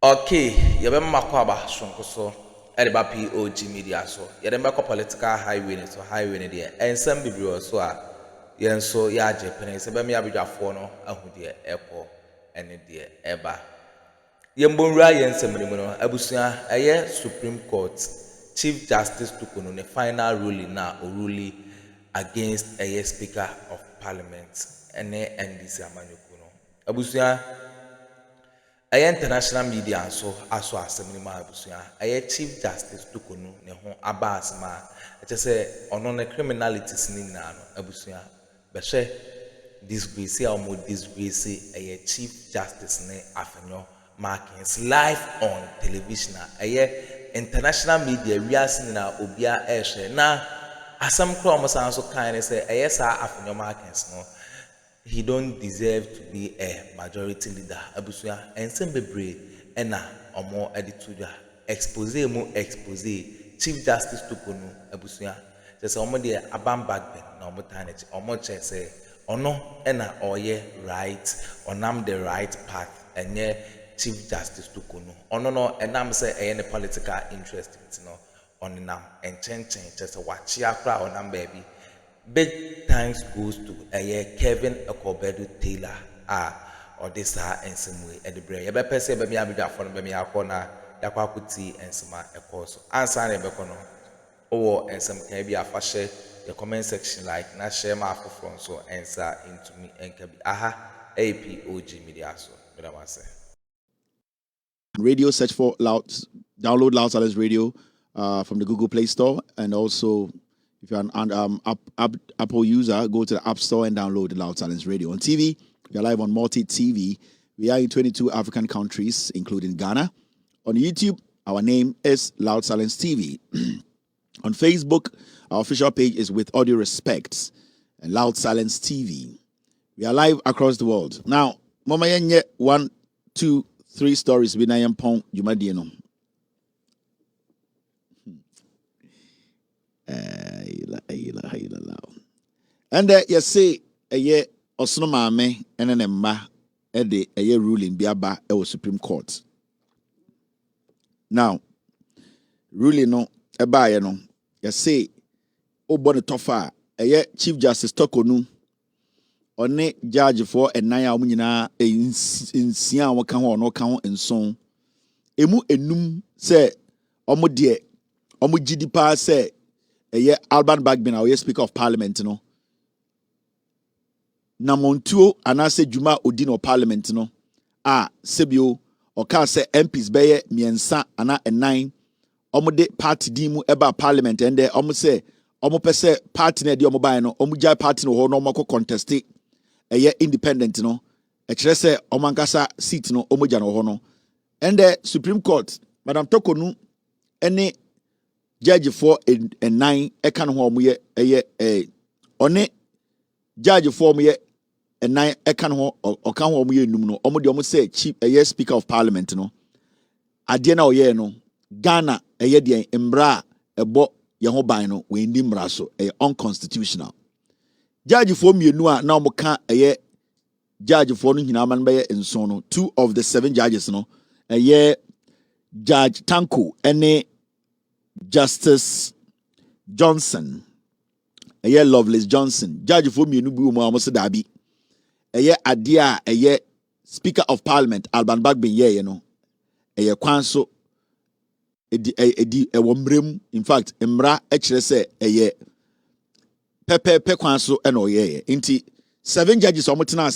Okay, yɛbɛma makɔ aba sonko so ɛde ba POG Media so yɛde mbɛkɔ political highway ne so highway ne deɛ ɛnsɛm bebree wɔ so a yɛn nso yɛagye pene sɛ bɛma yɛabadwafoɔ no ahu deɛ ɛkɔ ɛne deɛ ɛba yɛmbɔnwura yɛn nsɛm no mu no abusua ɛyɛ Supreme Court Chief Justice Torkornoo ne final ruling na ɔruli against ɛyɛ Speaker of Parliament ɛne NDC amanyɔkuo no abusua international media nso aso asɛm no mu abusua Chief Justice Torkornoo ne ho aba asɛm a ɛkyɛ sɛ ɔno ne criminalities ne nyinaa no abusua bɛhwɛ disgrace a ɔmo disgrace Chief Justice ne afenyo markings live on television a international media wiase nyinaa obia ɛhwɛ na asɛm kora ɔmo san so kan ne sɛ saa afenyo markings no he don't deserve to be a majority leader. Abusua ensem bebre ena omo edituja expose Chief Justice Torkornoo abusua say omo de abam backben na omo taneti omo che say ono ena oye right onam the right path enye Chief Justice Torkornoo ono no enam say ne political interest no onam enchen che say wachi akra onam baby. Big thanks goes to Kevin Ekobedu Taylor or this and some way at the brain. You better say me abida for me akona yakwa kuti and some so answer nebekono or and some can be a fashion the comment section like na share my front so answer into me and can be POG Media so but I say radio search for download Loud Silence Radio from the Google Play Store, and also if you're an Apple user, go to the App Store and download the Loud Silence Radio. On TV, we are live on Multi-TV. We are in 22 African countries, including Ghana. On YouTube, our name is Loud Silence TV. On Facebook, our official page is With Audio Respects and Loud Silence TV. We are live across the world. Now, Mama Yenye, 1, 2, 3 stories. Binayam Pong, Jumadieno. And you say a year or so mame and an emma a day a year ruling biaba our Supreme Court. Now, ruling no a buyer no, you say oh bonnet tofa a year Chief Justice Torkornoo on ne judge for a naya munina in Sian wakaho no count and so emu enum say omo dear omo GDP say Alban Bagbin, our Speaker of Parliament, no. Namontuo anase Juma Odino Parliament, no. Sebio or ka se MPs beye miensa ana nine. Omode party dimu eba Parliament and there omo say omo pese party ne di omo buy no omo jai party no ho no omo contest independent no. Ekere se omo ankasa seat no omo ja no ho no. And the Supreme Court, Madam Torkornoo any Judge 4 and 9 ekan ho omo one judge 4 mo and 9 ekan ho okan ho omo num no omo de omo say chief Speaker of Parliament no ade na oye no Ghana de mbra ebo ye ho ban no we ndi mbra so unconstitutional judge 4 mienu a na omo ka judge 4 no hina man be nso no 2 of the 7 judges no Judge Tanko ene Justice Johnson, Lovelace Johnson, Judge for me, no boom, almost dabi. Adia, Speaker of Parliament, Alban Bagbin, you know, Kwanso, Wombrem, in fact, Emra, say, Pepe Kwanso, and Inti 7 judges, almost no,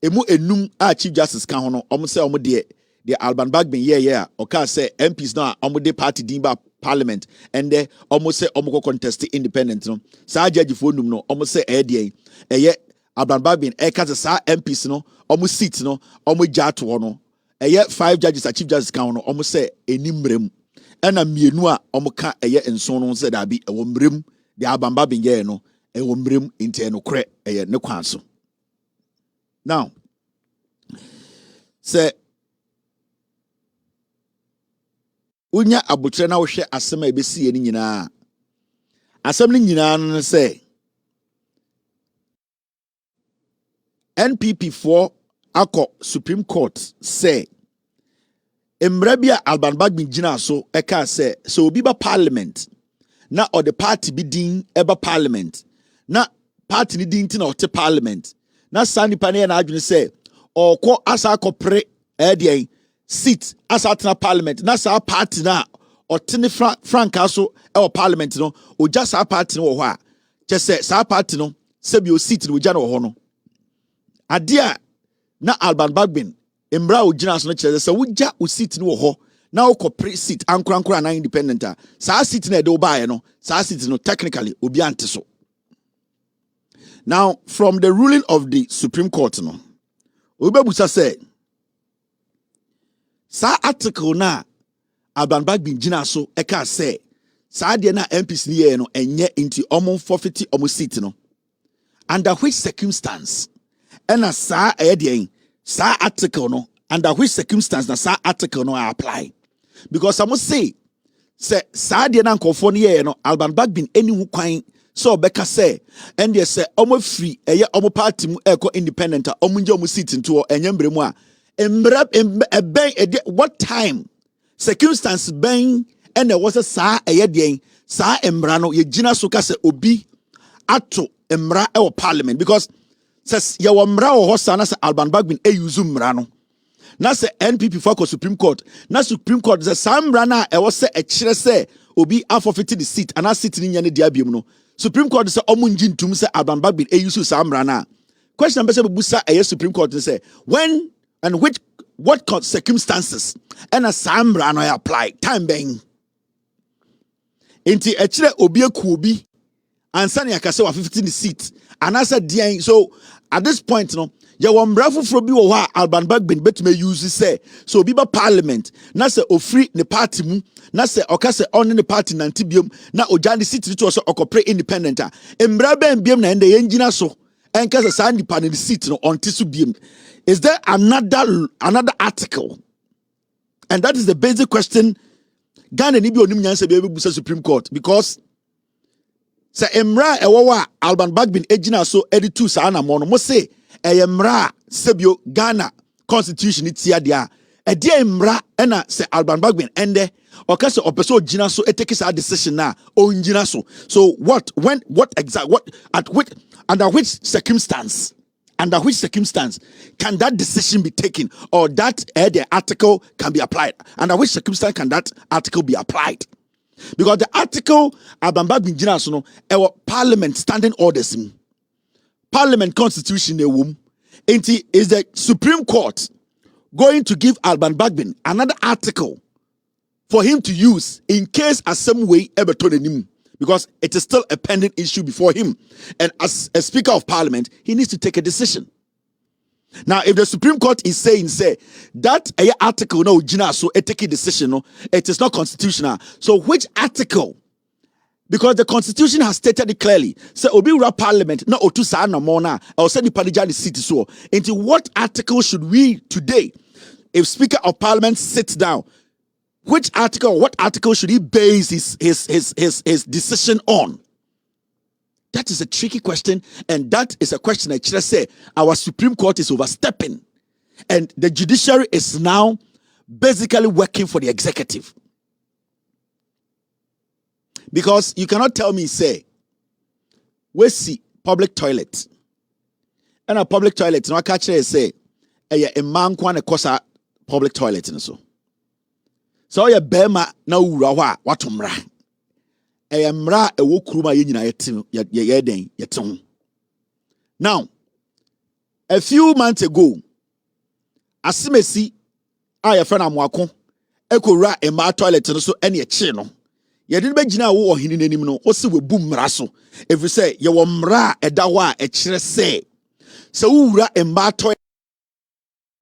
emu enum Chief Justice Kahono, almost say, the Alban Bagbin, or can say MPs now, almost party dimba. Parliament and they almost say almost contest independent no sa judge for num no almost say Alban Bagbin sa MPs no almost seat no almost jato no 5 judges Chief Justice count no almost say enimrem and a mienu a almost ka enso no say that be womrem the Alban Bagbin no womrem inte no kre ne kwanso. Now say unya abutre na wohwe asem a ebesi ni nyina asem ni nyina no say NPP for akọ Supreme Court say Emrebia Alban Bagbin Jina so eka say so obi ba parliament na or the party be din eba parliament na party ni din tina ote parliament na sani pane na adwene say or ko asa kopre edien seat asa tina parliament na sa party na ote ni franka so e parliament no o just sa party no wo ho a che say sa party no se bi o seat no ja no ho no adia na Alban Bagbin Embra ojina so no kire say wuja o seat no ho na o kopre seat ankurankura na independent a sa seat na de o baaye no sa seat no technically obi ante so. Now from the ruling of the Supreme Court no obebusa say sa article na Alban Bagbin jina so eka say sa de na MPs ni ye no enye into omo forfeit omo seat no under which circumstance ena sa de sa article no under which circumstance na sa article no apply because I must say sa de na nkofo no ye no Alban Bagbin eni hu kwan so beka say and they say omo free eye omo party mu eko independent omo nje omo seat nto enye mbremu a embra ben what time circumstance ben and there was a sa eye de sa embra no ye gina so ka say obi ato embra e parliament because says ya wa mra wo hosa na say Alban Bagbin e use mra no na say NPP for Supreme Court na Supreme Court say sam mra na e wo say e kire say obi forfeit the seat and that seat ni nya ne dia biam no Supreme Court say omunji ntum say Alban Bagbin e use sam mra na question number say busa e Supreme Court say when and what circumstances and a sam mra no apply time ben enti e kire obi eku obi ansa ne akase wa 15 seat and I said so at this point no ya wa mbrafo fro bi wo ha Alban Bagbin betime use say so obi ba parliament na say ofri ne party mu na say okase on ne party nanti biom na oja ne seat to so okopre independent a mbra ben biom na ende yengina so enkase sa nipa ne seat no onti so biom. Is there another article? And that is the basic question Ghana ni bi onim nyanse be busa Supreme Court because say emra ewowa Alban Bagbin ejina so editu sa na mo no mo say emra sebio Ghana constitution itia dia e dia emra na say Alban Bagbin ende okase opeso ojina so etake sa decision na onjina so what when what exact what at which under which circumstance can that decision be taken or that the article can be applied? Under which circumstance can that article be applied? Because the article Alban Bagbin jina so no parliament standing orders in parliament constitution is the Supreme Court going to give Alban Bagbin another article for him to use in case as some way ever told him, because it is still a pending issue before him, and as a Speaker of Parliament he needs to take a decision. Now if the Supreme Court is saying that article no jina so take a decision no, it is not constitutional, so which article? Because the constitution has stated it clearly. So obi ura parliament na otu sa na mo na or say the panija the city so into what article should we today, if Speaker of Parliament sits down, which article, what article should he base his decision on? That is a tricky question, and that is a question I should say our Supreme Court is overstepping, and the judiciary is now basically working for the executive. Because you cannot tell me, say, we see public toilet, and a public toilet, no, I catch it say, a man kwan a kosa public toilet and so. So ya bema na urawa watumra. Mra ewo kuruma yenyina yetin. Now, a few months ago, asimesi a ya friend amwako ekora ema toilet no so ene eche no. Ye de begina wo ohini nanim no, o se we bu mra so. If you say ye wo mra eda ho a ekire se ura ema toilet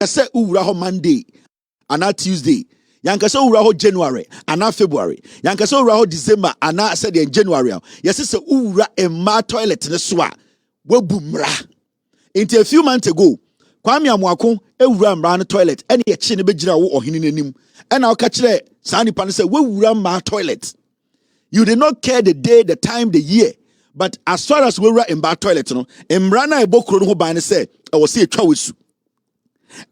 se ura ho Monday and Tuesday. Yankasa ura ho January and February. Yankasa ura ho December and said in January. Yes, it's a ura ema toilet ne so a we bu mra. Into a few months ago, Kwame Amwako ura mra ne toilet ene ye chi ne begina wo ohini nanim. And I'll catch there Sani Pan say we ura ma toilet. You did not care the day, the time, the year. But as far as we were in bar toilet, no, Emrana Ebokro no ban say, I will see a chowisu.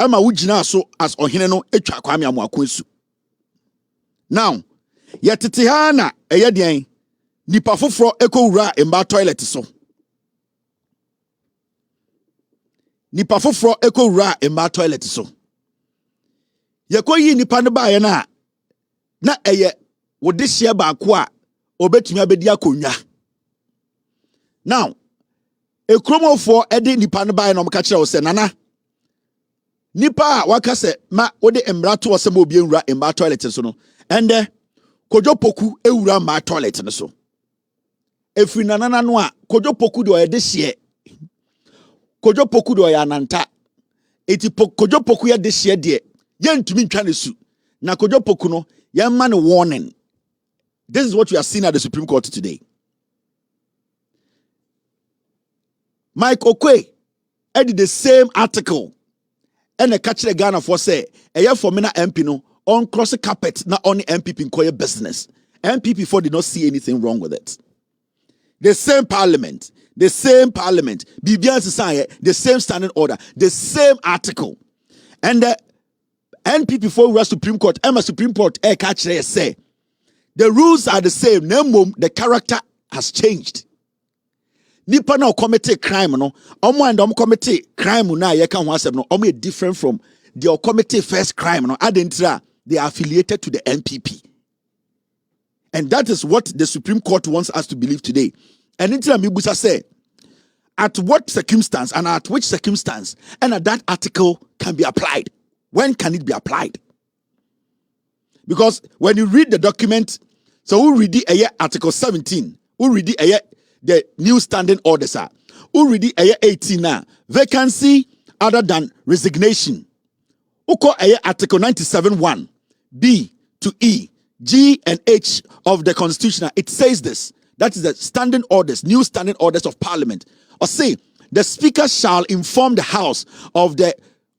Emma Wujina so as Ohino, a Chakwami Amwakunsu. Now, yɛtete ha na ɛyɛ deɛn nipa foforɔ ɛkɔwura mba toilet so. Nipa foforɔ ɛkɔwura mba toilet so. Yɛkɔyi nipa no baayɛ na ɛyɛ wode hyɛ baako a obetumi abedi akonnwa. Now, ekromofoɔ ɛde nipa no baayɛ na ɔmka kyerɛ wo sɛ nana nipa a waka sɛ ma wode mmara to wɔsɛ ma obi nwura mba toilet so no ɛndɛ Kojo Poku ewura mba toilet no so. Efiri nanana no a Kojo Poku de ɔyɛ de hye. Kojo Poku de ɔyɛ ananta. Eti Kojo Poku yɛ de hye de yɛntumi ntwa ne su. Na Kojo Poku no yɛma ne warning. This is what we are seeing at the Supreme Court today. Mike Okwe did the same article and the catch the Ghana for say a year for me na MP no on cross the carpet na only NPP inquire business. NPP for did not see anything wrong with it. The same parliament, BBN society, the same standing order, the same article. And the NPP for we Supreme Court, Emma Supreme Court catch there say the rules are the same. The character has changed. Nipa na commit crime no omo and commit crime na ye kan ho asem no omo different from the commit first crime no adentra they are affiliated to the NPP, and that is what the Supreme Court wants us to believe today. And Int'l Mibusa say at what circumstance and at which circumstance and that article can be applied. When can it be applied? Because when you read the document, so we read the article 17, we read the new standing orders are. Already 18 now. Vacancy other than resignation. Uko article 97(1) B to E, G and H of the Constitution. It says this. That is the standing orders, new standing orders of Parliament. Or say the Speaker shall inform the House of the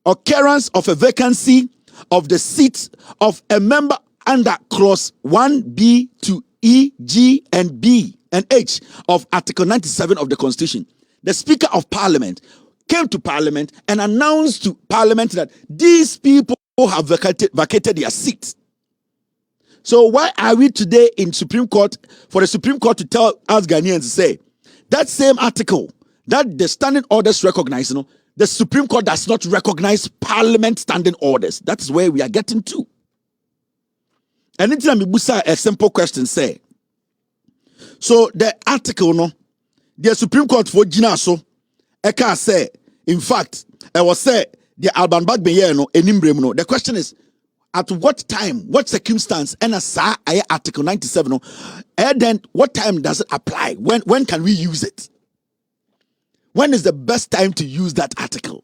occurrence of a vacancy of the seat of a member under clause 1B to E, G and B and H of Article 97 of the Constitution. The Speaker of Parliament came to Parliament and announced to Parliament that these people have vacated their seats. So why are we today in Supreme Court for the Supreme Court to tell us Ghanaians to say that same article that the standing orders recognize, the Supreme Court does not recognize Parliament standing orders. That is where we are getting to. And Int'l Mibusa a simple question say. So the article the Supreme Court for Gina so eka say in fact I was say the Alban Bagbe no enimbrem no. The question is at what time, what circumstance and article 97 and then what time does it apply? When can we use it? When is the best time to use that article?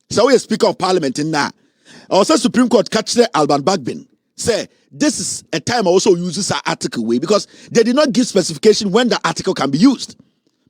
So we Speaker of Parliament in now. Also Supreme Court catch the Alban Bagbe say this is a time I also uses our article way because they did not give specification when the article can be used.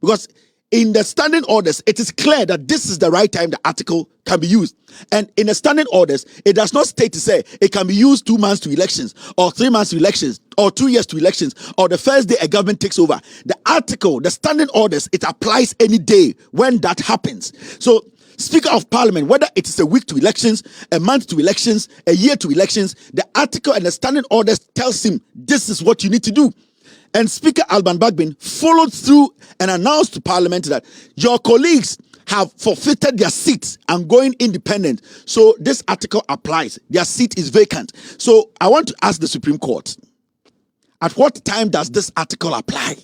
Because in the standing orders, it is clear that this is the right time the article can be used. And in the standing orders, it does not state to say it can be used 2 months to elections or 3 months to elections or 2 years to elections or the first day a government takes over. The article, the standing orders, it applies any day when that happens. So Speaker of Parliament, whether it is a week to elections, a month to elections, a year to elections, the article and the standing orders tells him this is what you need to do. And Speaker Alban Bagbe followed through and announced to Parliament that your colleagues have forfeited their seats and going independent. So this article applies. Their seat is vacant. So I want to ask the Supreme Court, at what time does this article apply?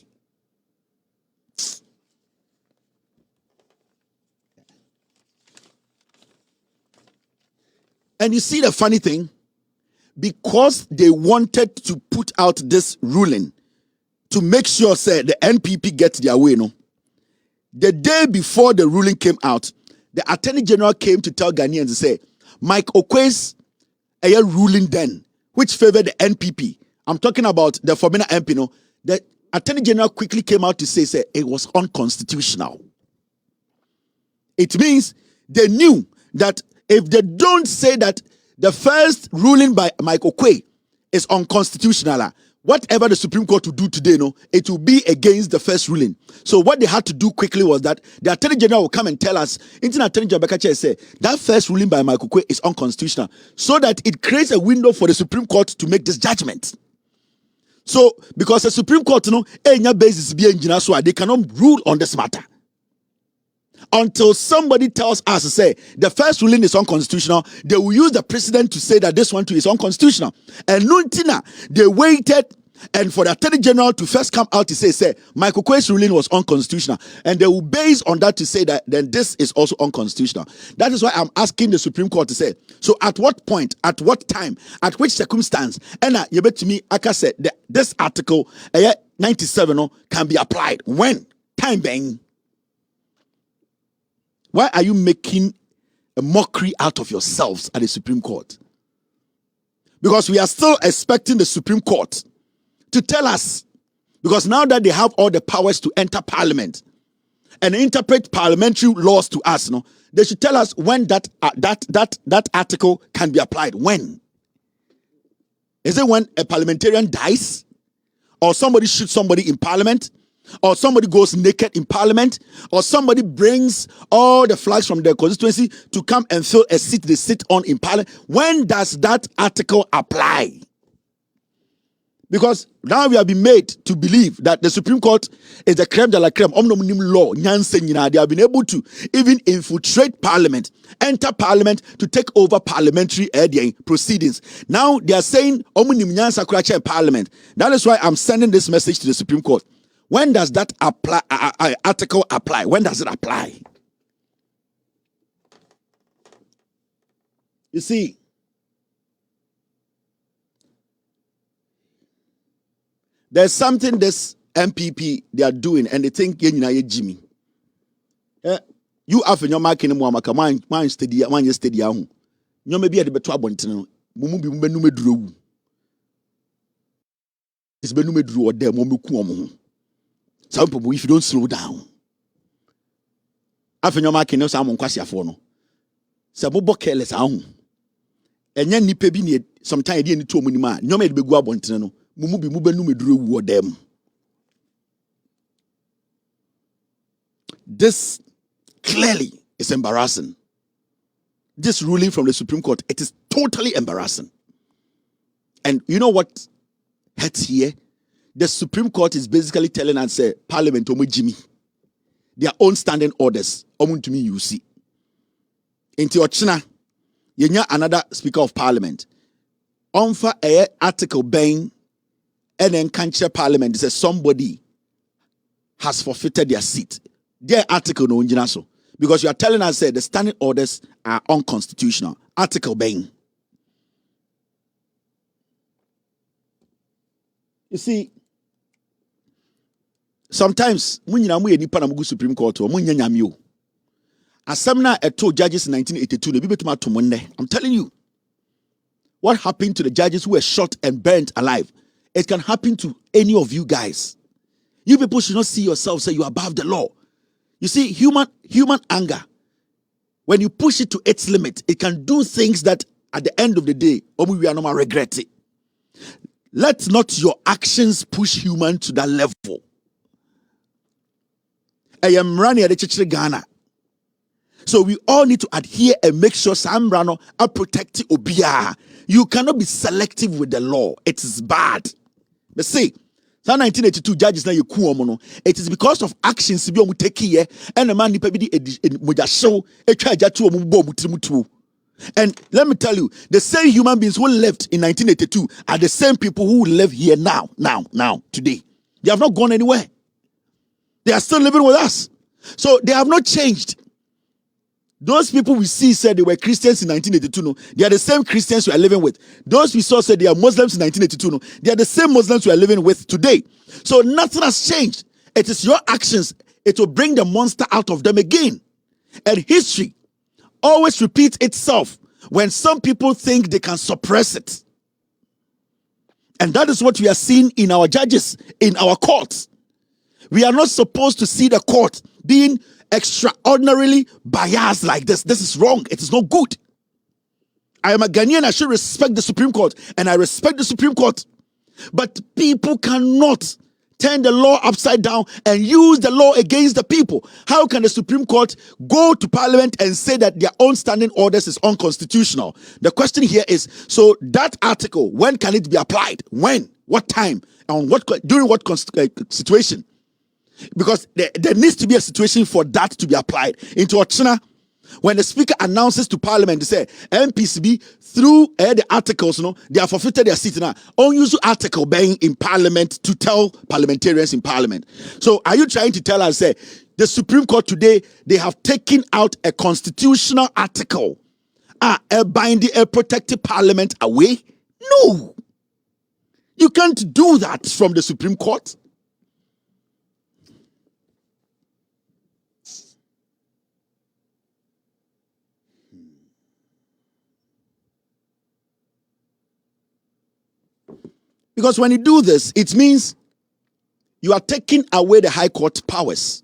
And you see the funny thing, because they wanted to put out this ruling to make sure, say, the NPP gets their way, the day before the ruling came out, the Attorney General came to tell Ghanaians to say, Mike Okwe's ruling then, which favored the NPP. I'm talking about the former MP, the Attorney General quickly came out to say it was unconstitutional. It means they knew that if they don't say that the first ruling by Mike Okwe is unconstitutional, whatever the Supreme Court will do today, no, it will be against the first ruling. So what they had to do quickly was that the Attorney General will come and tell us, Int'l Attorney General Bekache say that first ruling by Michael Kwe is unconstitutional, so that it creates a window for the Supreme Court to make this judgment. So because the Supreme Court, no, basis be engineer, so they cannot rule on this matter until somebody tells us to say the first ruling is unconstitutional. They will use the precedent to say that this one too is unconstitutional. And Nuntina, they waited and for the Attorney General to first come out to say Michael Kwe's ruling was unconstitutional, and they will base on that to say that then this is also unconstitutional. That is why I'm asking the Supreme Court to say, so at what point, at what time, at which circumstance, and you bet to me, like I said, this article 97 can be applied. When? Time being. Why are you making a mockery out of yourselves at the Supreme Court? Because we are still expecting the Supreme Court to tell us, because now that they have all the powers to enter Parliament and interpret parliamentary laws to us, no, they should tell us when that article can be applied. When? Is it when a parliamentarian dies, or somebody shoots somebody in Parliament, or somebody goes naked in Parliament, or somebody brings all the flags from their constituency to come and fill a seat they sit on in Parliament? When does that article apply? Because now we have been made to believe that the Supreme Court is the creme de la creme, omnium law, they have been able to even infiltrate Parliament, enter Parliament to take over parliamentary proceedings. Now they are saying omnium nyansa Parliament. That is why I'm sending this message to the Supreme Court. When does that article apply? When does it apply? You see, there's something this NPP they are doing, and they think Jimmy. You have in your market in Muamaka, mine steady, one steady. You may be at the better one. Mumubi numedru. It's benumedru or dem mumu. Some people, if you don't slow down, after your market, no someone quasi for no. Sabobo careless ahun. And yan nipe bi ni sometimes dey need to monima. No me be go abonten no. Mumu bi mubenu meduru wo dem. This clearly is embarrassing. This ruling from the Supreme Court, it is totally embarrassing. And you know what hurts here? The Supreme Court is basically telling us, Parliament, Jimmy, their own standing orders, to me, you see. Into Ochina, you another Speaker of Parliament. For a article bang, and then cancer Parliament says somebody has forfeited their seat. Their article no so because you are telling us the standing orders are unconstitutional. Article bang. You see, sometimes when you know Supreme Court or Asamna told judges in 1982, I'm telling you, what happened to the judges who were shot and burnt alive? It can happen to any of you guys. You people should not see yourself say you're above the law. You see, human anger, when you push it to its limit, it can do things that at the end of the day, we are not regret it. Let not your actions push human to that level. I am running at the church Ghana. So we all need to adhere and make sure some rano are protecting Obia. You cannot be selective with the law. It is bad. But see, 1982 judges now you kuomono. It is because of actions we take here and the man and let me tell you, the same human beings who left in 1982 are the same people who live here now, today. They have not gone anywhere. They are still living with us. So they have not changed. Those people we see said they were Christians in 1982. No, they are the same Christians we are living with. Those we saw said they are Muslims in 1982. No, they are the same Muslims we are living with today. So nothing has changed. It is your actions. It will bring the monster out of them again. And history always repeats itself when some people think they can suppress it. And that is what we are seeing in our judges, in our courts. We are not supposed to see the court being extraordinarily biased like this. This is wrong. It is not good. I am a Ghanaian. I should respect the Supreme Court, and I respect the Supreme Court. But people cannot turn the law upside down and use the law against the people. How can the Supreme Court go to Parliament and say that their own standing orders is unconstitutional? The question here is, so that article, when can it be applied? When? What time? And during what situation? Because there needs to be a situation for that to be applied. Into Ochina, when the Speaker announces to Parliament, they say, MPCB, through the articles, they have forfeited their seat now. Unused article being in Parliament to tell parliamentarians in Parliament. So are you trying to tell us, say, the Supreme Court today, they have taken out a constitutional article, binding a protected Parliament away? No. You can't do that from the Supreme Court. Because when you do this, it means you are taking away the High Court powers.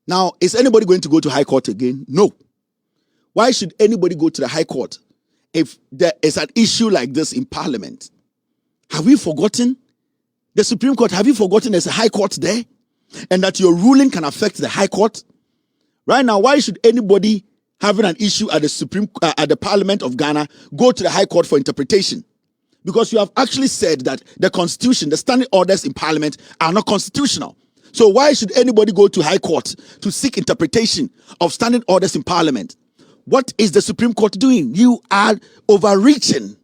Now, is anybody going to go to High Court again? No. Why should anybody go to the High Court if there is an issue like this in Parliament? Have we forgotten? The Supreme Court, have you forgotten there's a High Court there? And that your ruling can affect the High Court? Right now, why should anybody having an issue at the Parliament of Ghana go to the High Court for interpretation? Because you have actually said that the Constitution, the standing orders in Parliament are not constitutional. So why should anybody go to High Court to seek interpretation of standing orders in Parliament? What is the Supreme Court doing? You are overreaching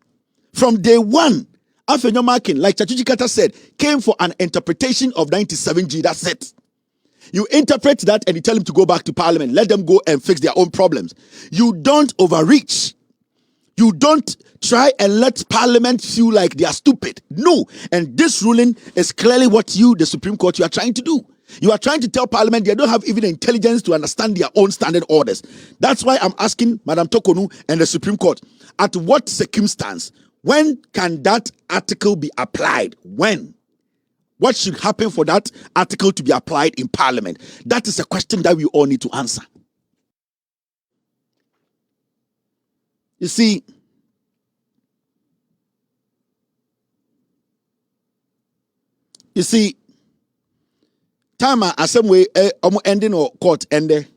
from day one. Afenyo Makin, like Chachuchi Kata said, came for an interpretation of 97G. That's it. You interpret that and you tell them to go back to Parliament. Let them go and fix their own problems. You don't overreach. You don't try and let Parliament feel like they are stupid. No. And this ruling is clearly what you, the Supreme Court, you are trying to do. You are trying to tell Parliament they don't have even the intelligence to understand their own standard orders. That's why I'm asking Madam Torkornoo and the Supreme Court, at what circumstance, when can that article be applied? When? What should happen for that article to be applied in Parliament? That is a question that we all need to answer. You see, time as some way ending or court ended.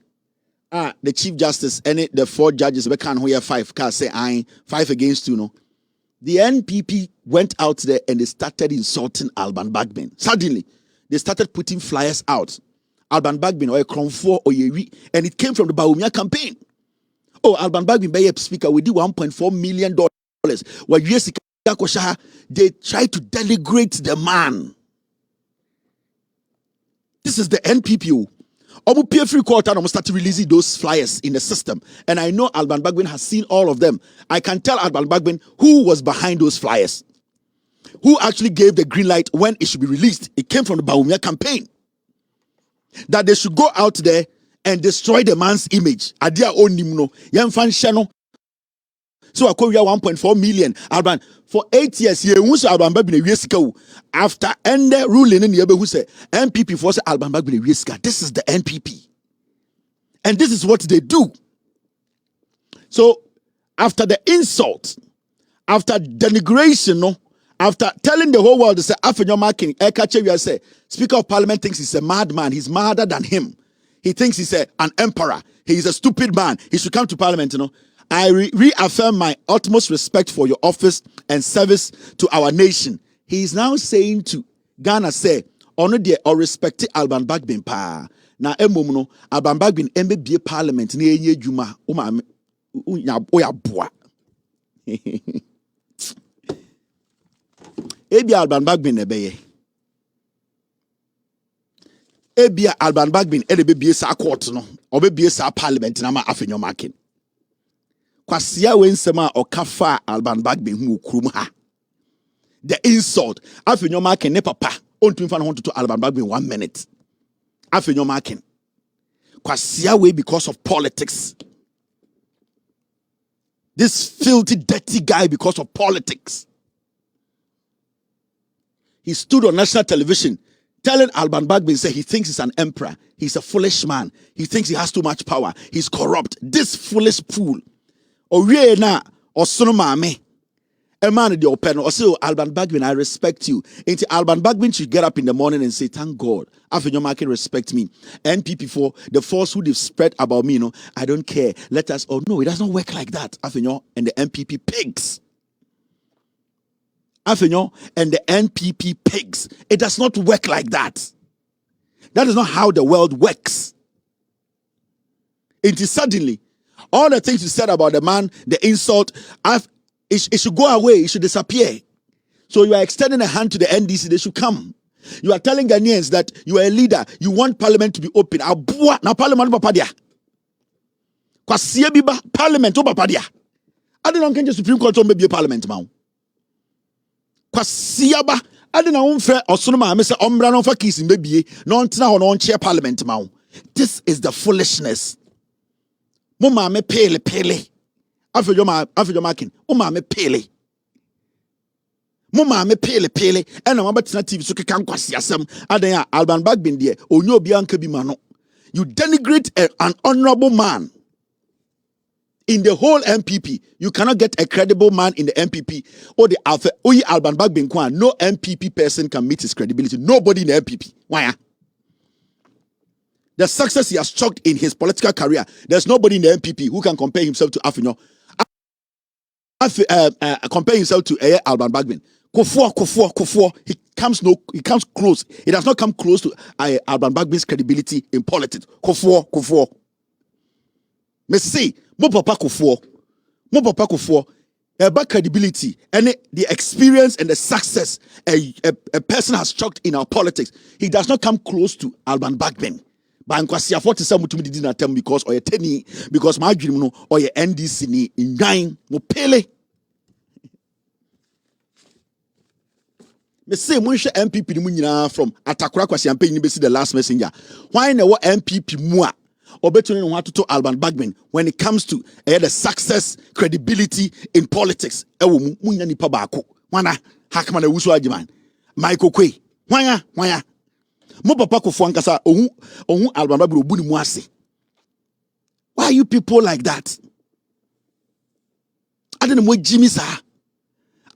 The Chief Justice and the 4 judges we can't hear 5 can say 5 against 2. No, the NPP went out there and they started insulting Alban Bagbin. Suddenly, they started putting flyers out. Alban Bagbin or Akroma or Yewi, and it came from the Bawumia campaign. Oh, Alban Bagbin by a speaker, we did $1.4 million. Well, yes, they try to denigrate the man. This is the NPP. Almost every quarter, I'm starting releasing those flyers in the system. And I know Alban Bagbin has seen all of them. I can tell Alban Bagbin who was behind those flyers. Who actually gave the green light when it should be released. It came from the Bawumia campaign. That they should go out there and destroy the man's image. At their own nimno. So I call you 1.4 million. Alban, for 8 years, Alban Bagbin after end ruling in the who say NPP for Alban Bagbin. This is the NPP. And this is what they do. So after the insult, after denigration, after telling the whole world to say, Afenyo Makin, say, Speaker of Parliament thinks he's a madman. He's madder than him. He thinks he's an emperor. He's a stupid man. He should come to Parliament, I reaffirm my utmost respect for your office and service to our nation. He is now saying to Ghana, say, honor the or respect Alban Bagbin pa. Na emomuno Alban Bagbin MBA Parliament ni enye juma oya boa. Ebi Alban Bagbin ebeye. Ebi Alban Bagbin ebebie sa court no, obebie sa Parliament na ma Afenyo Makin. Kwasia wensema okafa Alban Bagbin hu okrum ha. The insult. Afenyo Makin ne papa. Onto fan want to Alban Bagbin 1 minute. Afenyo Makin. Kwasia we because of politics. This filthy, dirty guy because of politics. He stood on national television telling Alban Bagbin say he thinks he's an emperor. He's a foolish man. He thinks he has too much power. He's corrupt. This foolish fool. Owie na osono maame. A man the open or say, Alban Bagbin, I respect you. Ain't Alban Bagbin should get up in the morning and say, thank God. After your market respect me. NPP for the falsehood they've spread about me, I don't care. Let us, oh no, it does not work like that. After and the NPP pigs. After and the NPP pigs. It does not work like that. That is not how the world works. It is suddenly, all the things you said about the man, the insult, it should go away, it should disappear. So you are extending a hand to the NDC, they should come. You are telling Ghanaians that you are a leader, you want parliament to be open. Now parliament papadia. Kwasiye biba parliament papadia. I don't know Supreme Court maybe a parliament now. Kwasiye ba I don't know osonoma me say ombra no fa kiss maybe no ntena ho no chair parliament now. This is the foolishness. Mama me pele. After your marking, me pele. Mama me pele. And I'm about to TV so can kwasi asem. Adanya Alban Bagbin there. Onyo bianca bi mano. You denigrate an honorable man in the whole NPP. You cannot get a credible man in the NPP or the Alpha. Oyi Alban Bagbin Kwan. No NPP person can meet his credibility. Nobody in the NPP. Why? The success he has chalked in his political career, there's nobody in the NPP who can compare himself to Afinyo. Compare himself to Alban Bagbin. Kufuor. He comes close. He does not come close to Alban Bagbin's credibility in politics. Kufuor. Me say, mo papa Kufuor. About credibility and the experience and the success a person has chalked in our politics. He does not come close to Alban Bagbin. But I'm quite to some to me didn't tell me because or your tenny because my dream no or your NDC ni in nine mo pele. Me say mo hwe MPP ni mu nyina from Atakura kwasi campaign ni be see the last messenger. Why na what MPP mu a obetuni no to Alban Bagbin when it comes to the success credibility in politics e wo mu nya nipa baako. Wana hakman e wusu agiman. Michael Kwe. Wanya mo papa Kufuor nkasa ohun Alban Bagbin obu ni mu ase. Why are you people like that? Adena mo Jimmy sir.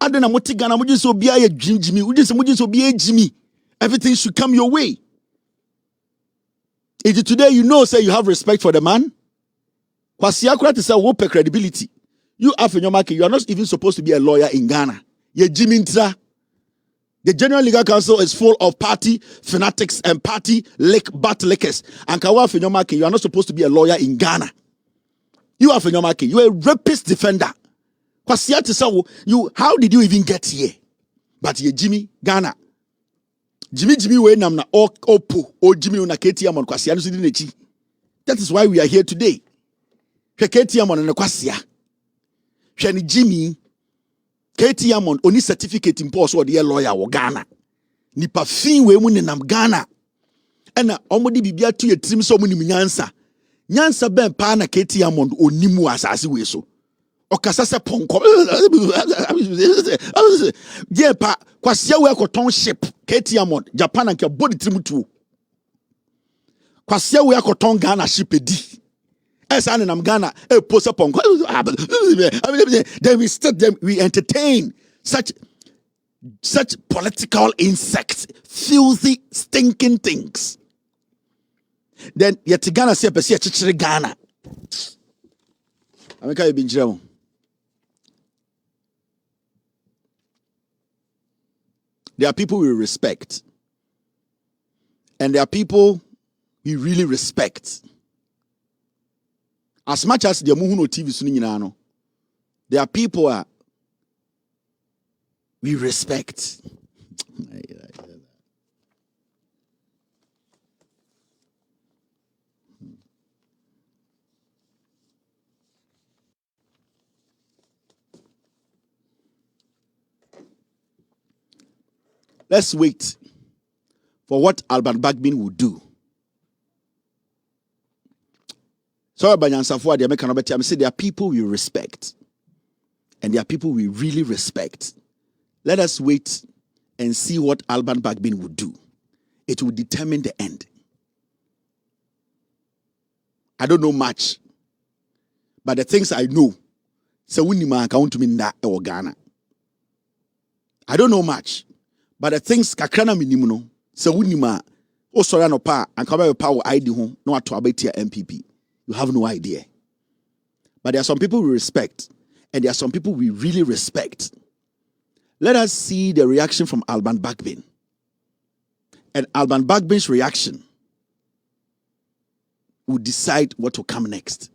Adena mo tigana mo jinso bia ye Jimmy. Mo jinso bia Jimmy. Everything should come your way. Is today you know say you have respect for the man? Kwasi Akroma to say who pay credibility. You have in your market, you are not even supposed to be a lawyer in Ghana. Ye Jimmy Ntra. The General Legal Council is full of party fanatics and party butt lickers. And Kawa Fenyomake, you are not supposed to be a lawyer in Ghana. You are Fenyomake, you are a rapist defender. How did you even get here? But ye Jimmy Ghana. Jimmy we namna opo o Jimmy na Ketia mon kwasia no sidi nechi. That is why we are here today. Ketia mon na kwasia. Hwani Jimmy Ketia mon oni certificate in post or the lawyer wo Ghana. Nipa fin we mu nenam Ghana. Ena omodi bibia to ye trim so mu nim nyansa. Nyansa ben pa na Ketia mon onimu asase we so. Okasa se ponko. Die pa kwasia we akoton ship Ketia mon Japan anke body trim tu. Kwasia we akoton Ghana ship edi. Esa nenam Ghana e posa ponko. Then we entertain such political insects, filthy, stinking things. Then yet Ghana say pesi chichire Ghana. Ameka e binjira. There are people we respect. And there are people we really respect. As much as the Muhuno TV Suninano, there are people we respect. Let's wait for what Alban Bagbin will do. So, I say there are people we respect, and there are people we really respect. Let us wait and see what Alban Bagbin will do. It will determine the end. I don't know much, but the things I know, so we need to Ghana. I don't know much, but the things kakrana minimum no. So unima, oh sorry no pa, and come power ID home, no to abate your NPP. You have no idea. But there are some people we respect, and there are some people we really respect. Let us see the reaction from Alban Bagbin. And Alban Bagbin's reaction will decide what will come next.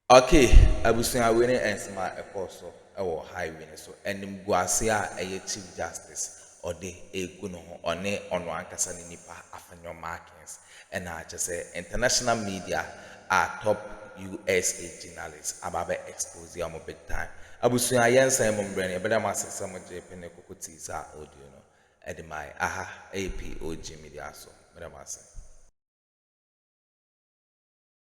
Okay, abusunya we ne ensema ekoso ewo highway so enim guase a chief justice ode egu no ho one ono ankasa ne nipa afanyo markings and I just say international media are top USA journalists about expose them big time. Abusunya yensa mo mbrene e beda masesa mo je pene kokoti sa audio no edimai aha POG Media so beda masesa